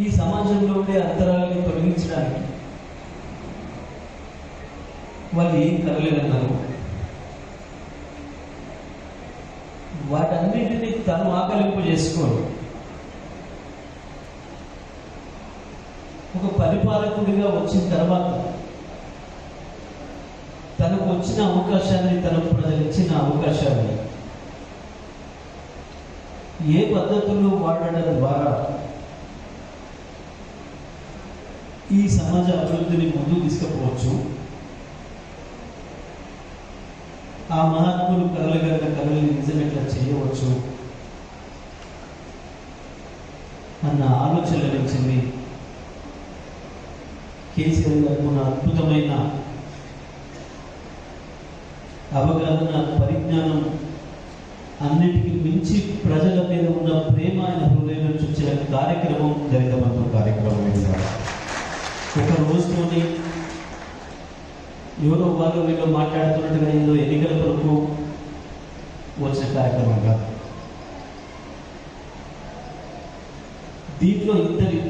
ఈ సమాజంలో ఉండే అంతరాలని తొలగించడానికి వాళ్ళు ఏం కలలేదన్నారు. వాటన్నింటినీ తను ఆకలింపు చేసుకోరు. ఒక పరిపాలకుడిగా వచ్చిన తర్వాత తనకు వచ్చిన అవకాశాన్ని, తనకు ప్రజలు ఇచ్చిన అవకాశాన్ని ఏ పద్ధతుల్లో వాడడం ద్వారా ఈ సమాజ అభివృద్ధిని ముందుకు తీసుకుపోవచ్చు, ఆ మహాత్ములు కలలుగన్న కళల్ని నిజమెట్లా చేయవచ్చు అన్న ఆలోచనలు వచ్చింది. కేసీఆర్ గారు ఉన్న అద్భుతమైన అవగాహన, పరిజ్ఞానం, అన్నిటికీ మించి ప్రజల మీద ఉన్న ప్రేమ ఆయన హృదయంలో చూసిన కార్యక్రమం దళిత బంధు కార్యక్రమం. ఒక రోజుతోని ఎవరో వాళ్ళు వీళ్ళు మాట్లాడుతున్నట్టుగా ఏదో ఎన్నికల కొరకు వచ్చిన కార్యక్రమం కాదు. దీంట్లో ఇద్దరి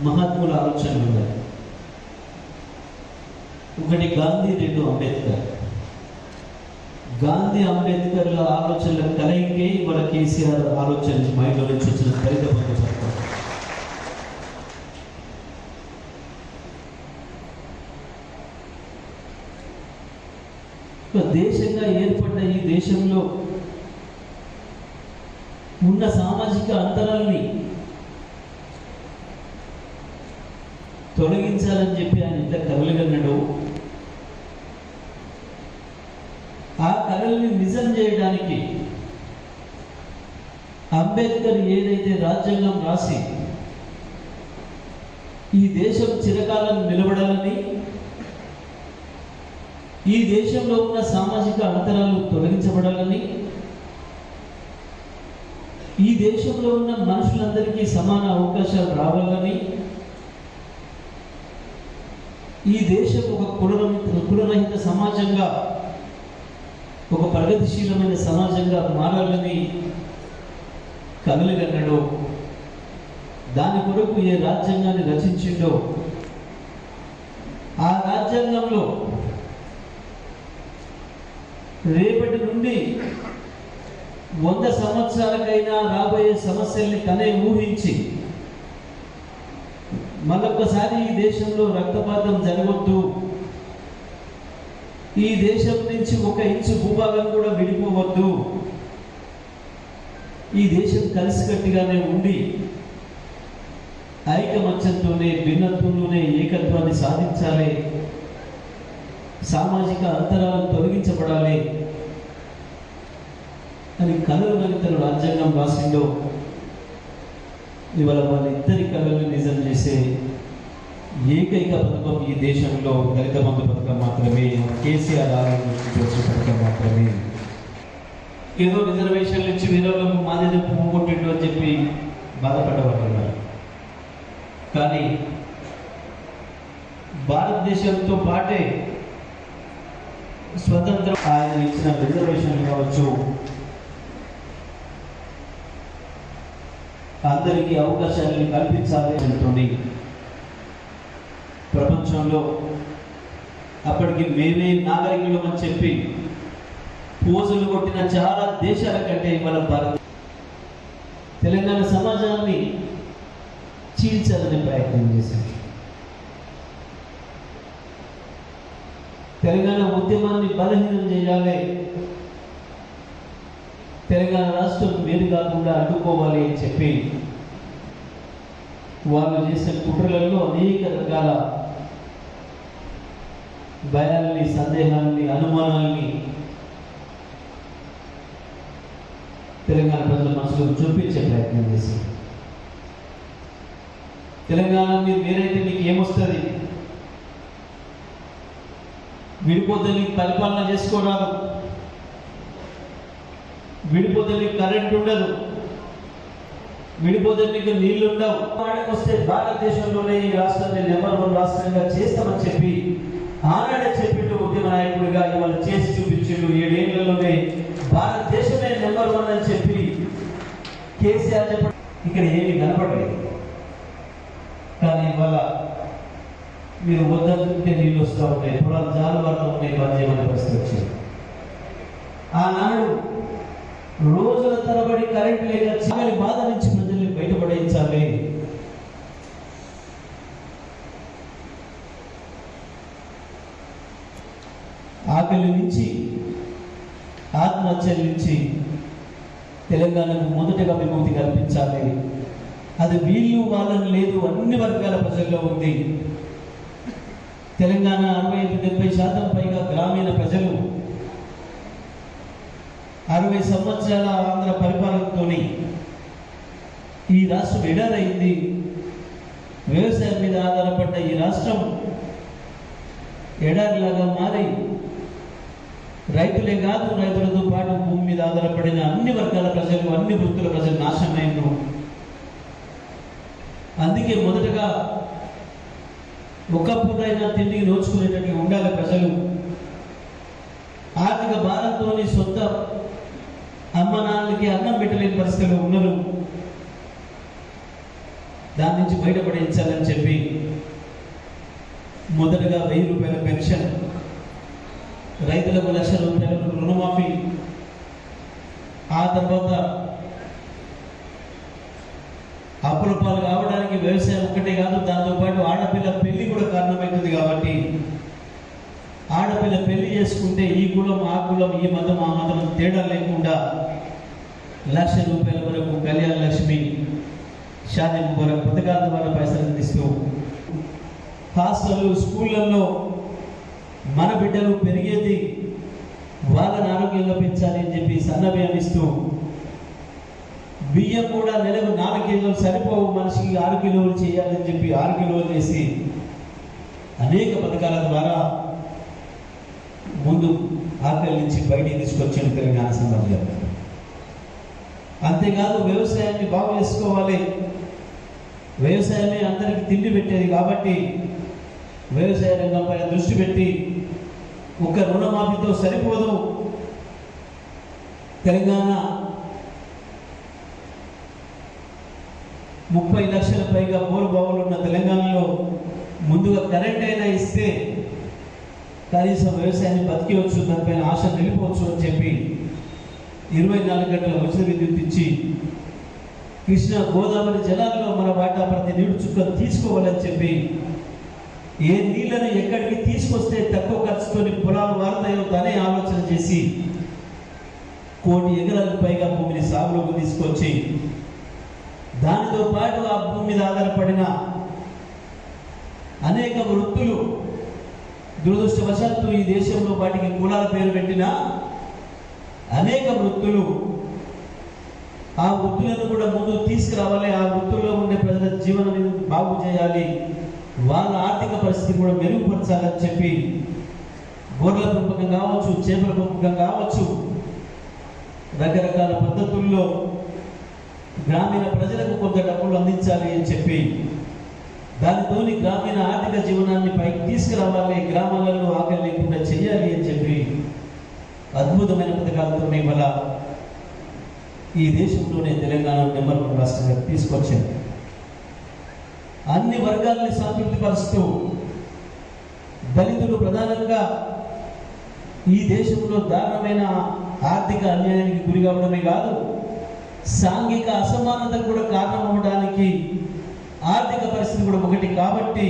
మహాత్ముల ఆలోచనలు ఉన్నాయి. ఒకటి గాంధీ, రెండు అంబేద్కర్. గాంధీ అంబేద్కర్ల ఆలోచనల కలయికే ఇవాళ కేసీఆర్ ఆలోచన మైండ్లో నుంచి వచ్చిన దళిత బంధు పథకం. దేశంగా ఏర్పడ్డ ఈ దేశంలో ఉన్న సామాజిక అంతరాల్ని తొలగించాలని చెప్పి ఆయన ఇంత కలలుగన్నాడు. ఆ కళల్ని నిజం చేయడానికి అంబేద్కర్ ఏదైతే రాజ్యాంగం రాసి ఈ దేశం చిరకాలం నిలబడాలని, ఈ దేశంలో ఉన్న సామాజిక అంతరాలు తొలగించబడాలని, ఈ దేశంలో ఉన్న మనుషులందరికీ సమాన అవకాశాలు రావాలని, ఈ దేశం ఒక కులరహిత సమాజంగా, ఒక ప్రగతిశీలమైన సమాజంగా మారాలని కలలుగన్నాడో, దాని కొరకు ఏ రాజ్యాంగాన్ని రచించిండో, ఆ రాజ్యాంగంలో రేపటి నుండి 100 సంవత్సరాలకైనా రాబోయే సమస్యల్ని తనే ఊహించి మరొకసారి ఈ దేశంలో రక్తపాతం జరగవద్దు, ఈ దేశం నుంచి 1 ఇంచు భూభాగం కూడా విడిపోవద్దు, ఈ దేశం కలిసికట్టుగానే ఉండి ఐకమత్యంతోనే, భిన్నత్వంలోనే ఏకత్వాన్ని సాధించాలి, సామాజిక అంతరాలు తొలగించబడాలి అని కలలు తన రాజ్యాంగం రాసిండో, ఇవాళ వాళ్ళిద్దరి కళలను నిజం చేసే ఏకైక పథకం ఈ దేశంలో దళిత బంధు పథకం మాత్రమే, కేసీఆర్ ఆలోచించే పథకం మాత్రమే. ఏదో రిజర్వేషన్లు ఇచ్చి వీళ్ళకు మాదిరి పోగొట్టిండు అని చెప్పి బాధపడబడుతున్నారు. కానీ భారతదేశంతో పాటే స్వతంత్రం ఆయన ఇచ్చిన రిజర్వేషన్లు కావచ్చు, అందరికీ అవకాశాలను కల్పించాలి అంటుంది. ప్రపంచంలో అప్పటికి మేమే నాగరికులం అని చెప్పి పోజులు కొట్టిన చాలా దేశాల కంటే ఇవాళ తెలంగాణ సమాజాన్ని చీల్చాలనే ప్రయత్నం చేశారు. తెలంగాణ ఉద్యమాన్ని బలహీనం చేయాలి, తెలంగాణ రాష్ట్రం వేరు కాకుండా అడ్డుకోవాలి అని చెప్పి వాళ్ళు చేసిన కుట్రలలో అనేక రకాల భయాల్ని, సందేహాల్ని, అనుమానాల్ని తెలంగాణ ప్రజల మనసులో చూపించే ప్రయత్నం చేశారు. తెలంగాణ మీరు వేరైతే నీకు ఏమొస్తుంది, విడిపోతే నీకు పరిపాలన చేసుకోరాదు, విడిపోతే నీకు కరెంట్ ఉండదు, విడిపోతే నీకు నీళ్లు ఉండవు, వస్తే భారతదేశంలోనే ఈ రాష్ట్రాన్ని నెంబర్ 1 రాష్ట్రంగా చేస్తామని చెప్పి ఆనాడే చెప్పిండు ఉద్యమ నాయకుడిగా. ఇవాళ చేసి చూపించిండు. 7 ఏళ్లలోనే భారతదేశమే నెంబర్ 1 అని చెప్పి కేసీఆర్ చెప్పండి. ఇక్కడ ఏమీ కనపడలేదు. కానీ ఇవాళ మీరు వద్దంటే నీళ్ళు వస్తూ ఉంటాయి, పొలాలు జాలువారుతూ ఉన్నాయి, బంద్ చేయమనే పరిస్థితి వచ్చింది. ఆనాడు రోజుల తరబడి కరెంట్ లేక చాలి బాధ నుంచి ప్రజల్ని బయటపడేయించాలి. ఆకలి నుంచి, ఆత్మహత్యల నుంచి తెలంగాణకు మొదటగా విముక్తి కల్పించాలి. అది వీళ్ళు వాళ్ళని లేదు, అన్ని వర్గాల ప్రజల్లో ఉంది. తెలంగాణ 65-70% పైగా గ్రామీణ ప్రజలు 60 సంవత్సరాల ఆంధ్ర పరిపాలనతో ఈ రాష్ట్రం ఎడారైంది. వ్యవసాయం మీద ఆధారపడ్డ ఈ రాష్ట్రం ఎడారిలాగా మారి రైతులే కాదు, రైతులతో పాటు భూమి మీద ఆధారపడిన అన్ని వర్గాల ప్రజలు, అన్ని వృత్తుల ప్రజలు నాశనమైంది. అందుకే మొదటగా ఒకప్పుడైనా తిండికి నోచుకునేటట్లు ఉండాలి ప్రజలు. ఆర్థిక భారంతో సొంత అమ్మ నాన్నలకి అన్నం పెట్టలేని పరిస్థితులు ఉన్నారు. దాని నుంచి బయటపడించాలని చెప్పి మొదటగా 1000 రూపాయల పెన్షన్, రైతులకు 1,00,000 రూపాయల రుణమాఫీ, ఆ తర్వాత అప్పుల పాలు కావడానికి వ్యవసాయం ఒక్కటే కాదు, దాంతోపాటు ఆడపిల్ల పెళ్లి కూడా కారణమవుతుంది. కాబట్టి ఆడపిల్ల పెళ్లి చేసుకుంటే ఈ కులం ఆ కులం, ఈ మతం ఆ మతం తేడా లేకుండా 1,00,000 రూపాయల వరకు కళ్యాణ లక్ష్మి, షాదీ ముబారక్ పథకాల ద్వారా పైసలు అందిస్తూ హాస్టల్ స్కూళ్ళల్లో మన బిడ్డలు పెరిగేది వాళ్ళని ఆరోగ్యంగా పెంచాలి అని చెప్పి సన్నబియ్యం ఇస్తూ, బియ్యం కూడా నెలకు 4 కిలోలు సరిపోవు, మనిషికి 6 కిలోలు చేయాలని చెప్పి 6 కిలోలు చేసి అనేక పథకాల ద్వారా ముందు ఆకలి నుంచి బయటికి తీసుకొచ్చిన తెలంగాణ సమాజం. అంతేకాదు వ్యవసాయాన్ని బాగు చేసుకోవాలి, వ్యవసాయమే అందరికీ తిండి పెట్టేది కాబట్టి వ్యవసాయ రంగంపై దృష్టి పెట్టి ఒక్క రుణమాఫీతో సరిపోదు. తెలంగాణ 30 లక్షల పైగా బోరు బావులు ఉన్న తెలంగాణలో ముందుగా కరెంట్ అయినా ఇస్తే కనీసం వ్యవసాయాన్ని బతికేవచ్చు, దానిపైన ఆశ నిలిపోవచ్చు అని చెప్పి 24 గంటల ఉచిత విద్యుత్ ఇచ్చి కృష్ణ గోదావరి జలాల్లో మన వాటా ప్రతి నీడు చుక్కలు తీసుకోవాలని చెప్పి, ఏ నీళ్లను ఎక్కడికి తీసుకొస్తే తక్కువ ఖర్చుతో పొలాలు వారుతాయో దానే ఆలోచన చేసి 1 కోటి ఎకరాలకు పైగా భూమిని సాగులోకి తీసుకొచ్చి దానితో పాటు ఆ భూమి మీద ఆధారపడిన అనేక వృత్తులు, దురదృష్టవశాత్తు ఈ దేశంలో వాటికి కులాల పేరు పెట్టిన అనేక వృత్తులు, ఆ వృత్తులను కూడా ముందు తీసుకురావాలి. ఆ వృత్తుల్లో ఉండే ప్రజల జీవనం బాగు చేయాలి, వాళ్ళ ఆర్థిక పరిస్థితి కూడా మెరుగుపరచాలని చెప్పి గొర్రెల పెంపకం కావచ్చు, చేపల పెంపకం కావచ్చు, రకరకాల పద్ధతుల్లో గ్రామీణ ప్రజలకు కొంత డబ్బులు అందించాలి అని చెప్పి దానితోని గ్రామీణ ఆర్థిక జీవనాన్ని పైకి తీసుకురావాలి, గ్రామాలలో ఆకలి లేకుండా చేయాలి అని చెప్పి అద్భుతమైన పథకాలతో ఇవాళ ఈ దేశంలోనే తెలంగాణ నెంబర్ 1 రాష్ట్రంగా తీసుకొచ్చారు. అన్ని వర్గాలని సంతృప్తిపరుస్తూ దళితులు ప్రధానంగా ఈ దేశంలో దారుణమైన ఆర్థిక అన్యాయానికి గురి కావడమే కాదు, సాంఘిక అసమానతకు కూడా కారణం అవడానికి ఆర్థిక పరిస్థితి కూడా ఒకటి. కాబట్టి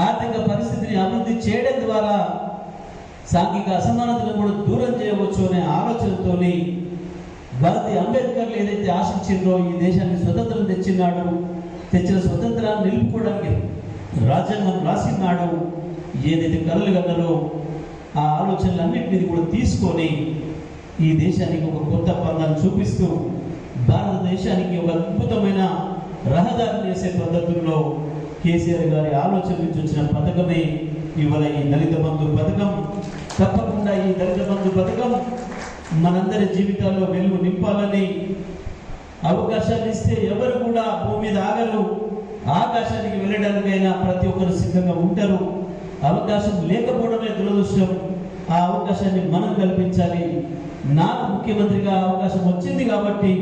ఆర్థిక పరిస్థితిని అభివృద్ధి చేయడం ద్వారా సాంఘిక అసమానతను కూడా దూరం చేయవచ్చు అనే ఆలోచనతో భారతీయ అంబేద్కర్లు ఏదైతే ఆశించిందో, ఈ దేశాన్ని స్వతంత్రం తెచ్చిన స్వతంత్రాన్ని నిలుపుకోవడానికి రాజ్యాంగం రాసినాడు, ఏదైతే కలలు కన్నారో ఆ ఆలోచనలన్నింటినీ కూడా తీసుకొని ఈ దేశానికి ఒక కొత్త పందాన్ని చూపిస్తూ భారతదేశానికి ఒక అద్భుతమైన రహదారిని వేసే పద్ధతుల్లో కేసీఆర్ గారి ఆలోచన నుంచి వచ్చిన పథకమే ఇవాళ ఈ దళిత బంధు పథకం. తప్పకుండా ఈ దళిత బంధు పథకం మనందరి జీవితాల్లో వెలుగు నింపాలని, అవకాశాన్ని ఇస్తే ఎవరు కూడా భూమి మీద ఆగరు, ఆకాశానికి వెళ్ళడానికైనా ప్రతి ఒక్కరు సిద్ధంగా ఉంటారు. అవకాశం లేకపోవడమే దురదృష్టం, ఆ అవకాశాన్ని మనం కల్పించాలి. నాకు ముఖ్యమంత్రిగా అవకాశం వచ్చింది కాబట్టి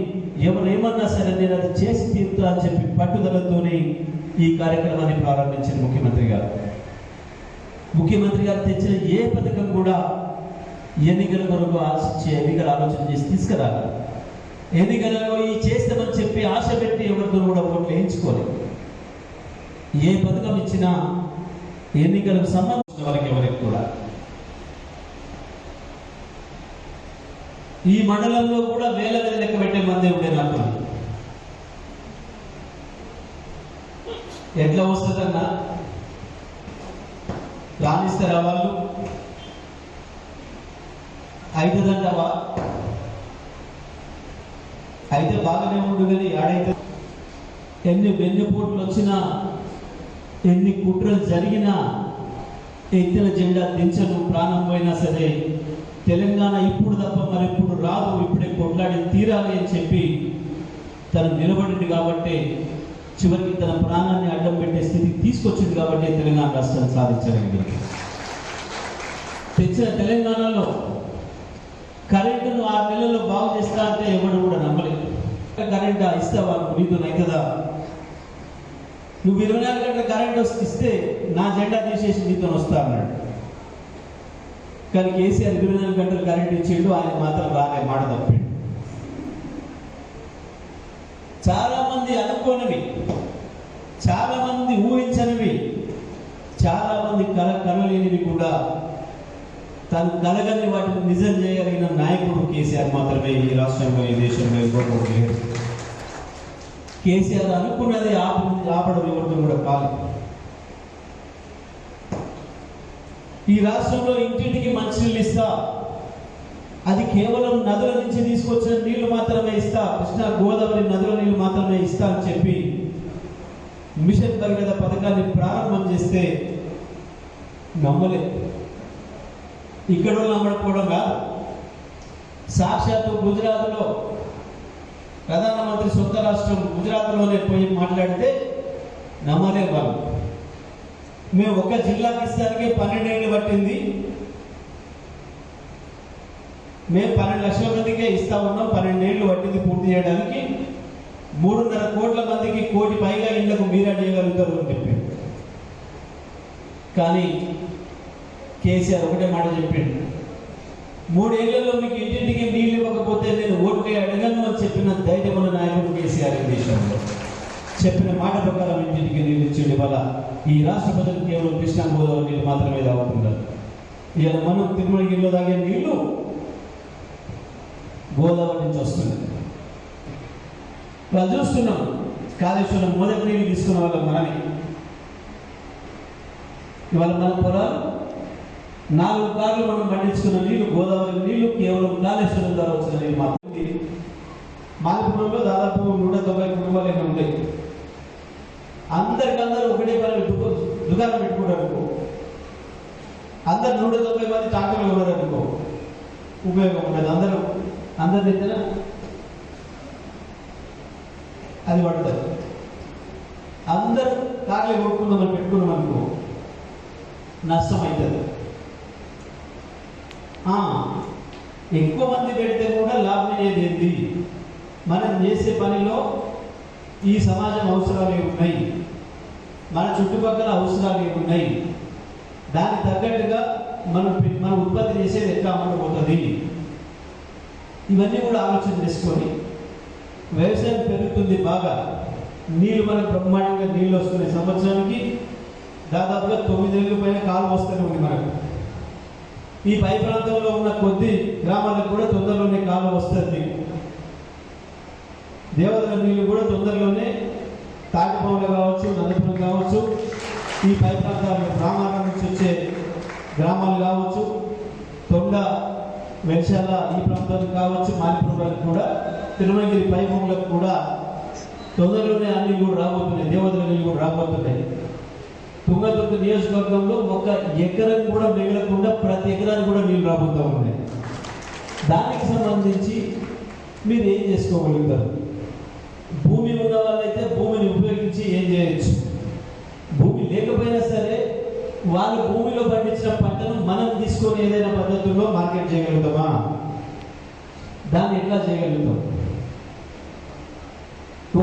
ఎవరేమన్నా సరే నేను అది చేసి తీరుతా అని చెప్పి పట్టుదలతోనే ఈ కార్యక్రమాన్ని ప్రారంభించిన ముఖ్యమంత్రి గారు. ముఖ్యమంత్రి గారు తెచ్చిన ఏ పథకం కూడా ఎన్నికల కొరకు ఆశించి ఎన్నికల ఆలోచన చేసి తీసుకురాలి. ఎన్నికలలో ఈ చేస్తామని చెప్పి ఆశ పెట్టి ఎవరితో కూడా ఓట్లు వేయించుకోలేదు. ఏ పథకం ఇచ్చినా ఎన్నికలకు సంబంధించిన వారికి ఎవరికి కూడా. ఈ మండలంలో కూడా వేల మీద లెక్క పెట్టే మంది ఉండే నాకు. ఎట్లా వస్తుందన్నా రాణిస్తారా వాళ్ళు? అవుతుందంటావా? అయితే బాగానే ఉండు, కానీ ఆడైతే ఎన్ని వెన్నుపోట్లు వచ్చినా, ఎన్ని కుట్రలు జరిగినా, ఎత్తిన జెండా దించను, ప్రాణం పోయినా సరే తెలంగాణ ఇప్పుడు తప్ప మరెప్పుడు రాదు, ఇప్పుడే కొట్లాడి తీరాలి అని చెప్పి తను నిలబడింది కాబట్టి చివరికి తన ప్రాణాన్ని అడ్డం పెట్టే స్థితికి తీసుకొచ్చింది కాబట్టి తెలంగాణ రాష్ట్రాన్ని సాధించగలిగింది. తెచ్చిన తెలంగాణలో కరెంటును 6 నెలల్లో బాగు చేస్తా అంటే ఎవరు కూడా నమ్మలేదు. కరెంట్ ఇస్తావా, నీతో అవుతుందా? నువ్వు 24 గంటల కరెంట్ ఇస్తే నా జెండా తీసేసి నీతో వస్తా అన్నాడు. కానీ కేసీఆర్ 24 గంటలు కరెంట్ ఇచ్చేడు, ఆయన మాత్రం రాలే, మాట తప్పాడు. చాలా మంది అనుకోనివి, చాలా మంది ఊహించనివి, చాలా మంది కలలేనివి కూడా తను కలగని వాటిని నిజం చేయగలిగిన నాయకుడు కేసీఆర్ మాత్రమే ఈ రాష్ట్రంలో, ఈ దేశంలో ఇంకొకటి లేదు. కేసీఆర్ అనుకున్నది ఆపడం ఎవరితో కూడా కాదు. ఈ రాష్ట్రంలో ఇంటింటికి మంచినీళ్ళు ఇస్తా, అది కేవలం నదుల నుంచి తీసుకొచ్చిన నీళ్లు మాత్రమే ఇస్తా, కృష్ణా గోదావరి నదుల నీళ్లు మాత్రమే ఇస్తా అని చెప్పి మిషన్ భగీరథ పథకాన్ని ప్రారంభం చేస్తే నమ్మలే. ఇక్కడ నమ్మకపోవడం కాదు, సాక్షాత్తు గుజరాత్లో ప్రధానమంత్రి సొంత రాష్ట్రం గుజరాత్లోనే పోయి మాట్లాడితే నమ్మలే వాళ్ళు. మేము ఒక జిల్లాకి ఇస్తానికి 12 ఏళ్ళు పట్టింది, మేము 12 లక్షల మందికే ఇస్తా ఉన్నాం, 12 ఏళ్ళు పట్టింది పూర్తి చేయడానికి. 3.5 కోట్ల మందికి 1 కోటి పైగా ఇళ్లకు మీరే చేయగలుగుతారు అని చెప్పి. కానీ కేసీఆర్ ఒకటే మాట చెప్పిండు, 3 ఏళ్లలో మీకు ఇంటింటికి నీళ్ళు ఇవ్వకపోతే నేను ఓట్లే అడగను అని చెప్పిన ధైర్యం ఉన్న నాయకుడు కేసీఆర్. ఈ దేశంలో చెప్పిన మాట ప్రకారం ఇంటింటికి నీళ్ళు ఇచ్చేది వల్ల ఈ రాష్ట్ర ప్రజలు కేవలం కృష్ణా గోదావరి నీళ్ళు మాత్రమే తాగుతున్నారు. ఇవాళ మనం తిరుమలగిరిలో తాగే నీళ్లు గోదావరి నుంచి వస్తుంది. వాళ్ళు చూస్తున్నాం, కాళేశ్వరం మొదటి నీళ్ళు తీసుకున్న వాళ్ళం మనని. ఇవాళ మన పొలాలు 4 కార్లు మనం పండించుకున్న నీళ్లు, గోదావరి నీళ్లు కేవలం కాళేశ్వరం ద్వారా వచ్చిన నీళ్ళు మాత్రమే. మాలిపురంలో దాదాపు 190 కుటుంబాలు ఏమైనా ఉంటాయి. అందరికందరూ ఒకటే పని దుకాణం పెట్టుకుంటారు. అందరు 190 మంది ట్రాక్టర్లు ఉన్నారనుకో, ఉపయోగం ఉండదు. అందరి దగ్గర అది పడుతుంది. అందరూ కార్లు కొనుక్కుందామని పెట్టుకున్నాం అనుకో, నష్టం అవుతుంది. ఎక్కువ మంది పెడితే కూడా లాభం అయ్యేది ఏంటి? మనం చేసే పనిలో ఈ సమాజం అవసరాలు ఏమున్నాయి, మన చుట్టుపక్కల అవసరాలు ఏమున్నాయి, దానికి తగ్గట్టుగా మనం ఉత్పత్తి చేసేది ఎట్లా అమ్ముడుపోతుంది, ఇవన్నీ కూడా ఆలోచన చేసుకొని వ్యవసాయం పెరుగుతుంది బాగా. నీళ్ళు మనకు బ్రహ్మాండంగా నీళ్ళు వస్తున్నాయి. సంవత్సరానికి దాదాపుగా 9 ఏళ్ళ పైన కాలు వస్తూనే ఉంది మనకు. ఈ పై ప్రాంతంలో ఉన్న కొద్ది గ్రామాలకు కూడా తొందరలోనే కాలు వస్తుంది. దేవతల నీళ్ళు కూడా తొందరలోనే తాటిపౌలు కావచ్చు, నందపురం కావచ్చు, ఈ పై ప్రాంతాలు గ్రామాల నుంచి వచ్చే గ్రామాలు కావచ్చు, తొండ వెంశాల ఈ ప్రాంతాలకు కావచ్చు, మాలిపురాలకు కూడా, తిరుమలగిరి పై భూములకు కూడా తొందరలోనే ఆ నీళ్ళు కూడా రాబోతున్నాయి, దేవతల నీళ్ళు కూడా రాబోతున్నాయి. తుంగతుర్తి నియోజకవర్గంలో 1 ఎకరం కూడా మిగలకుండా ప్రతి ఎకరానికి కూడా నీళ్ళు రాబోతూ ఉన్నాయి. దానికి సంబంధించి మీరు ఏం చేసుకోగలుగుతారు? భూమి ఉన్న వాళ్ళైతే భూమిని ఉపయోగించి ఏం చేయొచ్చు. భూమి లేకపోయినా సరే వాళ్ళు భూమిలో పండించిన పంటను మనం తీసుకొని ఏదైనా పద్ధతుల్లో మార్కెట్ చేయగలుగుతామా? దాన్ని ఎట్లా చేయగలుగుతాం?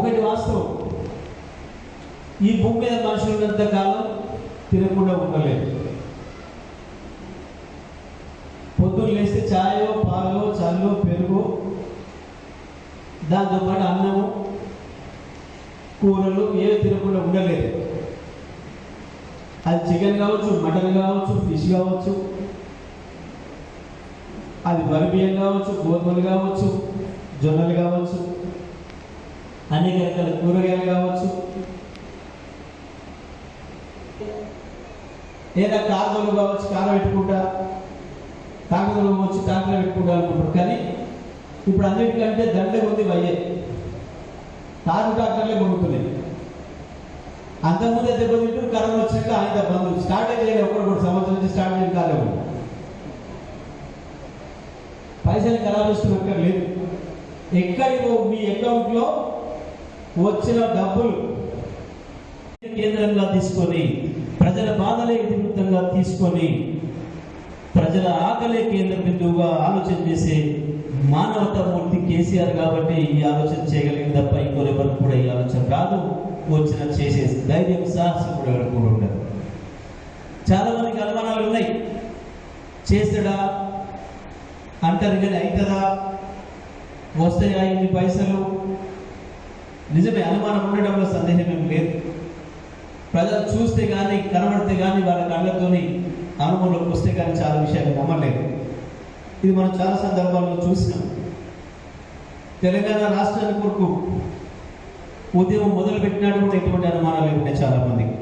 ఒకటి వాస్తవం, ఈ భూమి మీద మనుషులు ఉన్నంత కాలం తినకుండా ఉండలేదు. పొద్దున్న లేస్తే ఛాయో పాలో చల్లో పెరుగు, దాంతోపాటు అన్నము కూరలు ఏవి తినకుండా ఉండలేదు. అది చికెన్ కావచ్చు, మటన్ కావచ్చు, ఫిష్ కావచ్చు, అది వరి బియ్యం కావచ్చు, గోధుమలు కావచ్చు, జొన్నలు కావచ్చు, అనేక రకాల కూరగాయలు కావచ్చు, ఏదైనా కారులో కావచ్చు, కారు పెట్టుకుంటా, ట్రాక్టర్లో కావచ్చు, ట్రాక్టర్ పెట్టుకుంటా అనుకుంటారు. కానీ ఇప్పుడు అన్నిటికంటే దండే ఉంది వయ్యే, కారు ట్రాక్టర్లే కొనుక్కున్నాయి. అంతకుముందు దెబ్బతింటూ కరోనా వచ్చినాక ఆయన బంధువులు స్టార్ట్ చేయలేదు. ఒకటి సంవత్సరం నుంచి స్టార్ట్ చేయడం కాలేవు. పైసలు ఖరాబ్ చేసుకున్నక్కర్లేదు. ఎక్కడికో మీ అకౌంట్లో వచ్చిన డబ్బులు కేంద్రంగా తీసుకొని, ప్రజల బాధలే ఇతివృత్తంగా తీసుకొని, ప్రజల ఆకలే కేంద్ర బిందువుగా ఆలోచన చేసే మానవతా మూర్తి కేసీఆర్ కాబట్టి ఈ ఆలోచన చేయగలిగింది తప్ప ఇంకొరెవరు కూడా ఈ ఆలోచన రాదు. వచ్చిన చేసే ధైర్యం సాహసం కూడా ఎవరు కూడా ఉండదు. చాలా మందికి అనుమానాలు ఉన్నాయి. చేస్తాడా అంటారు కానీ అవుతుందా, వస్తాయా ఇన్ని పైసలు? నిజమే, అనుమానం ఉండడంలో సందేహం ఏం లేదు. ప్రజలు చూస్తే కానీ, కనబడితే కానీ, వాళ్ళ కళ్ళతోని అనుభవంలోకి వస్తే కానీ చాలా విషయాలు నమ్మలేదు. ఇది మనం చాలా సందర్భాల్లో చూసినాం. తెలంగాణ రాష్ట్రానికి కొరకు ఉద్యమం మొదలు పెట్టినాడు కూడా ఎటువంటి అనుమానాలు ఉన్నాయి చాలా మందికి.